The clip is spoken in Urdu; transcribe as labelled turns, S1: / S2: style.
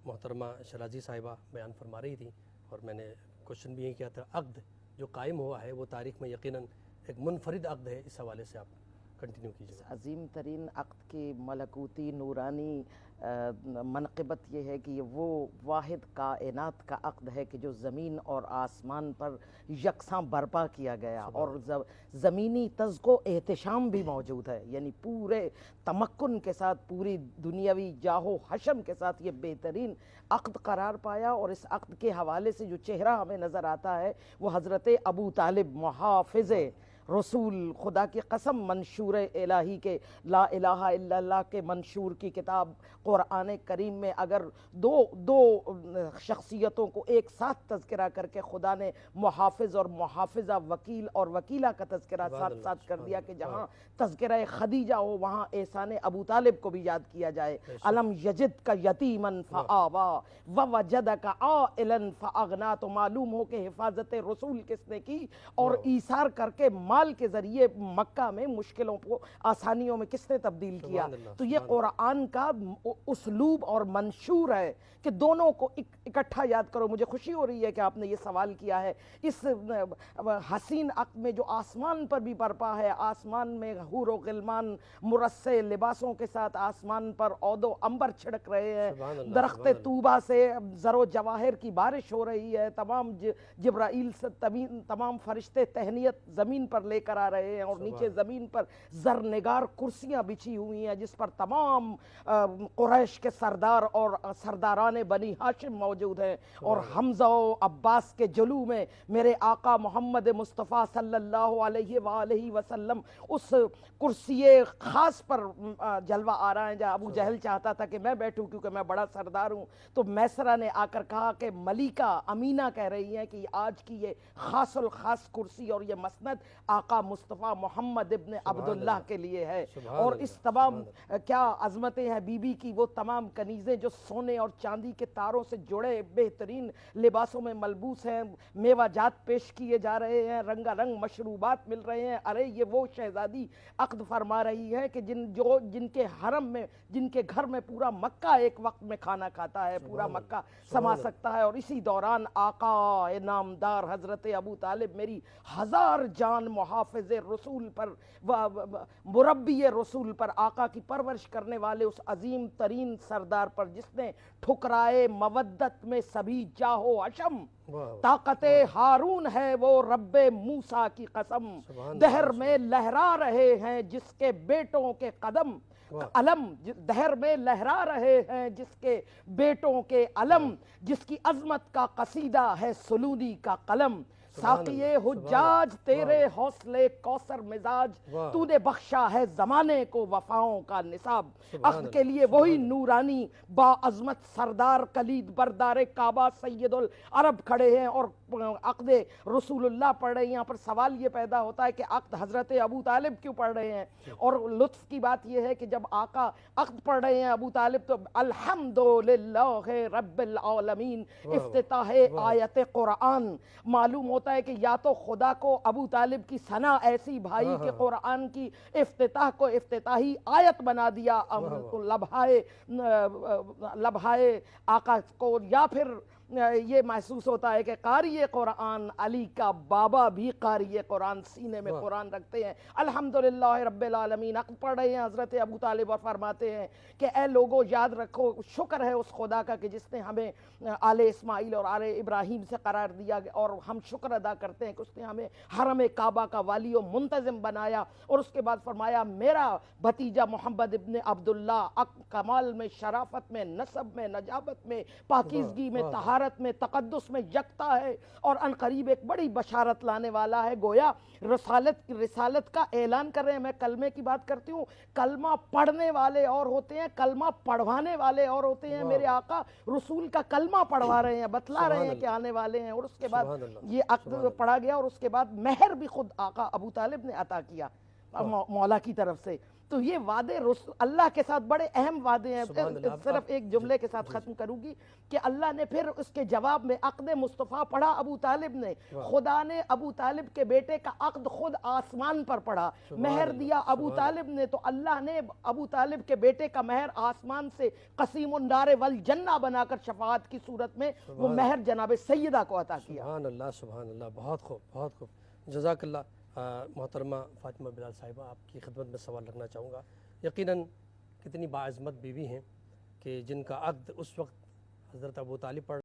S1: محترمہ شرازی صاحبہ بیان فرما رہی تھیں اور میں نے کوشچن بھی یہی کیا تھا، عقد جو قائم ہوا ہے وہ تاریخ میں یقیناً ایک منفرد عقد ہے، اس حوالے سے آپ کنٹینیو کیجیے.
S2: عظیم ترین عقد کی ملکوتی نورانی منقبت یہ ہے کہ یہ وہ واحد کائنات کا عقد ہے کہ جو زمین اور آسمان پر یکساں برپا کیا گیا، اور زمینی طرز و احتشام بھی موجود ہے، یعنی پورے تمکن کے ساتھ پوری دنیاوی جاہو حشم کے ساتھ یہ بہترین عقد قرار پایا. اور اس عقد کے حوالے سے جو چہرہ ہمیں نظر آتا ہے وہ حضرت ابو طالب محافظ رسول، خدا کی قسم منشور الہی کے لا الہ الا اللہ کے منشور کی کتاب قرآن کریم میں اگر دو شخصیتوں کو ایک ساتھ تذکرہ کر کے خدا نے محافظ اور محافظہ، وکیل اور وکیلہ کا تذکرہ ساتھ ساتھ کر دیا کہ جہاں تذکرہ خدیجہ ہو وہاں احسان ابو طالب کو بھی یاد کیا جائے. علم یجد کا یتیما فآوا ووجدک عائلا فاغنا. تو معلوم ہو کہ حفاظت رسول کس نے کی اور ایثار کر کے مال کے ذریعے مکہ میں مشکلوں کو آسانیوں میں کس نے تبدیل کیا. تو یہ قرآن کا اسلوب اور منشور ہے کہ دونوں کو اکٹھا یاد کرو. مجھے خوشی ہو رہی ہے کہ آپ نے یہ سوال کیا ہے. اس حسین عقد میں جو آسمان پر بھی برپا ہے، آسمان میں حور و غلمان مرصع لباسوں کے ساتھ آسمان پر عود و عنبر چھڑک رہے ہیں، درخت طوبہ سے زر و جواہر کی بارش ہو رہی ہے، تمام جبرائیل سے تمام فرشتے تہنیت زمین پر لے کر آ رہے ہیں، اور نیچے زمین پر زرنگار کرسیاں بچھی ہوئی ہیں جس پر تمام قریش کے سردار اور سرداران بنی ہاشم موجود ہیں. اور حمزہ و عباس کے جلو میں میرے آقا محمد مصطفیٰ صلی اللہ علیہ وآلہ وسلم اس کرسی خاص پر جلوہ آ رہا ہے جہاں ابو جہل چاہتا تھا کہ میں بیٹھوں کیونکہ میں بڑا سردار ہوں. تو میسرہ نے آ کر کہا کہ ملیکہ امینہ کہہ رہی ہیں کہ آج کی یہ خاص الخاص کرسی اور یہ مسند آقا مصطفیٰ محمد ابن عبداللہ کے لیے ہے. اور اس تمام کیا عظمتیں ہیں بی بی کی، وہ تمام کنیزیں جو سونے اور چاندی کے تاروں سے جڑے بہترین لباسوں میں ملبوس ہیں، میوہ جات پیش کیے جا رہے ہیں، رنگا رنگ مشروبات مل رہے ہیں. ارے یہ وہ شہزادی عقد فرما رہی ہے کہ جن کے حرم میں، جن کے گھر میں پورا مکہ ایک وقت میں کھانا کھاتا ہے، پورا مکہ سما سکتا ہے. اور اسی دوران آقا نامدار حضرت ابو طالب میری ہزار جان محافظ رسول پر، مربی رسول پر، آقا کی پرورش کرنے والے اس عظیم ترین سردار پر جس نے ٹھکرائے مودت میں سبھی جاہو حشم، طاقت ہارون ہے وہ رب موسیٰ کی قسم، دہر میں لہرا رہے ہیں جس کے بیٹوں کے قدم علم، دہر میں لہرا رہے ہیں جس کے بیٹوں کے علم، جس کی عظمت کا قصیدہ ہے سلونی کا قلم. ساقی حجاج تیرے حوصلے کوثر مزاج، تو نے بخشا ہے زمانے کو وفاؤں کا نصاب. عقد کے لیے وہی نورانی با عظمت سردار کلید بردار کعبہ سید العرب کھڑے ہیں اور عقد رسول اللہ پڑھ رہے ہیں. یہاں پر سوال یہ پیدا ہوتا ہے کہ عقد حضرت ابو طالب کیوں پڑھ رہے ہیں؟ اور لطف کی بات یہ ہے کہ جب آقا عقد پڑھ رہے ہیں ابو طالب تو الحمدللہ رب العالمین افتتاح آیت قرآن. معلوم ہوتا ہے کہ یا تو خدا کو ابو طالب کی ثنا ایسی بھائی کہ قرآن کی افتتاح کو افتتاحی آیت بنا دیا لبھائے آقا کو، یا پھر یہ محسوس ہوتا ہے کہ قاری قرآن علی کا بابا بھی قاری قرآن سینے میں قرآن رکھتے ہیں. الحمدللہ رب العالمین عقد پڑھ رہے ہیں حضرت ابو طالب اور فرماتے ہیں کہ اے لوگوں یاد رکھو، شکر ہے اس خدا کا کہ جس نے ہمیں آل اسماعیل اور آل ابراہیم سے قرار دیا، اور ہم شکر ادا کرتے ہیں کہ اس نے ہمیں حرم کعبہ کا والی و منتظم بنایا. اور اس کے بعد فرمایا میرا بھتیجا محمد ابن عبداللہ کمال میں، شرافت میں، نسب میں، نجابت میں، پاکیزگی میں، طہارت میں، تقدس میں یکتا ہے، اور ان قریب ایک بڑی بشارت لانے والا ہے. گویا رسالت کا اعلان کر رہے ہیں. میں کلمے کی بات کرتی ہوں، کلمہ پڑھنے والے اور ہوتے ہیں، کلمہ پڑھوانے والے اور ہوتے ہیں. میرے آقا رسول کا کلمہ پڑھوا رہے ہیں، بتلا رہے ہیں کہ آنے والے ہیں. اور اس کے بعد یہ عقد پڑھا گیا، اور اس کے بعد مہر بھی خود آقا ابو طالب نے عطا کیا مولا کی طرف سے. تو یہ وعدے اللہ کے ساتھ بڑے اہم وعدے ہیں.
S1: سبحان اللہ.
S2: صرف ایک جملے کے ساتھ ختم کروں گی کہ اللہ نے پھر اس کے جواب میں عقد مصطفیٰ پڑھا ابو طالب نے. خدا نے ابو طالب کے بیٹے کا عقد خود آسمان پر پڑھا, مہر دیا ابو طالب نے, تو اللہ نے ابو طالب کے بیٹے کا مہر آسمان سے قسیم النار والجنہ بنا کر شفاعت کی صورت میں وہ مہر جناب سیدہ کو عطا کیا.
S1: سبحان اللہ, سبحان اللہ. بہت خوب, بہت خوب. جزاک اللہ. محترمہ فاطمہ بلال صاحبہ, آپ کی خدمت میں سوال رکھنا چاہوں گا. یقیناً کتنی باعظمت بیوی ہیں کہ جن کا عقد اس وقت حضرت ابو طالب پر